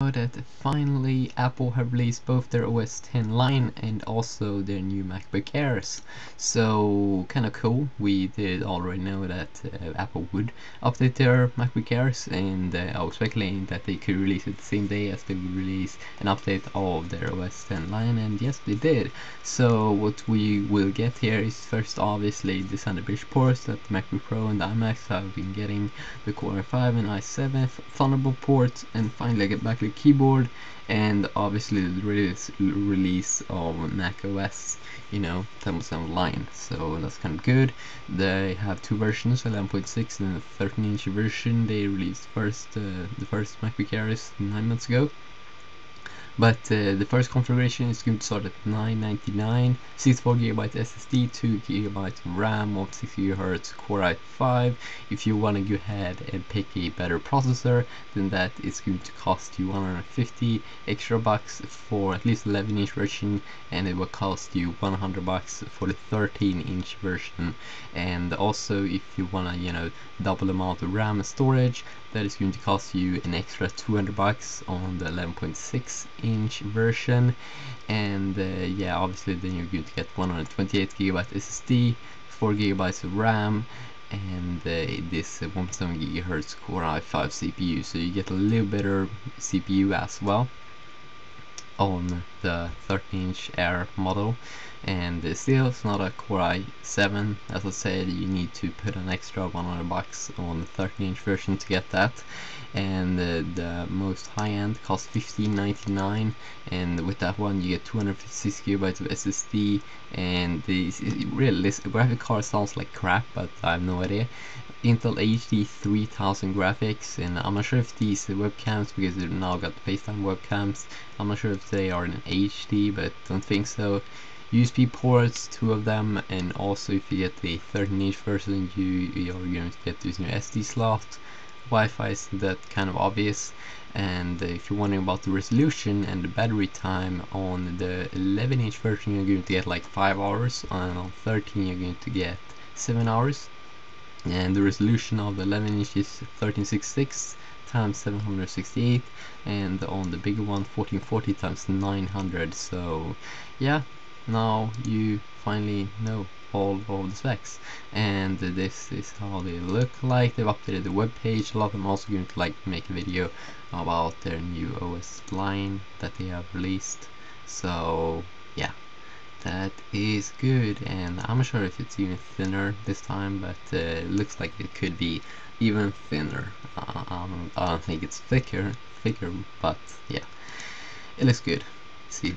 know that finally Apple have released both their OS X line and also their new MacBook Airs. So kind of cool. We did already know that Apple would update their MacBook Airs, and I was speculating that they could release it the same day as they would release an update of their OS X line, and yes, they did. So what we will get here is first obviously the Thunderbolt ports that the MacBook Pro and the iMacs have been getting, the Core i5 and i7 Thunderbolt ports, and finally a Backlit keyboard, and obviously the release of Mac OS, 10% line. So that's kind of good. They have two versions, 11.6 and a 13-inch version. They released the first MacBook Airs 9 months ago. But the first configuration is going to start at $999, 64GB SSD, 2GB RAM of 6GHz Core i5. If you want to go ahead and pick a better processor, then that is going to cost you 150 extra bucks for at least 11-inch version, and it will cost you 100 bucks for the 13-inch version. And also, if you want to, double the amount of RAM and storage, that is going to cost you an extra 200 bucks on the 11.6-inch version. And yeah, obviously then you're going to get 128GB SSD, 4GB of RAM, and this 1.7 GHz Core i5 CPU. So you get a little better CPU as well on the 13-inch Air model. And still, it's not a Core i7. As I said, you need to put an extra 100 bucks on the 13-inch version to get that. And the most high-end costs $15.99, and with that one you get 256GB of SSD. And this graphic card sounds like crap, but I have no idea. Intel HD 3000 graphics, and I'm not sure if these webcams, because they've now got FaceTime webcams, I'm not sure if they are in HD, but don't think so. USB ports, 2 of them, and also if you get the 13-inch version, you are going to get this new SD slot. Wi-Fi is that kind of obvious. And if you're wondering about the resolution and the battery time, on the 11-inch version you're going to get like 5 hours, and on 13 you're going to get 7 hours. And the resolution of the 11-inch is 1366 times 768, and on the bigger one 1440 times 900. So yeah, now you finally know all of the specs, and this is how they look like. They've updated the web page a lot. I'm also going to make a video about their new OS line that they have released. So yeah, that is good, and I'm not sure if it's even thinner this time, but it looks like it could be even thinner. I don't think it's thicker, but yeah, it looks good. See.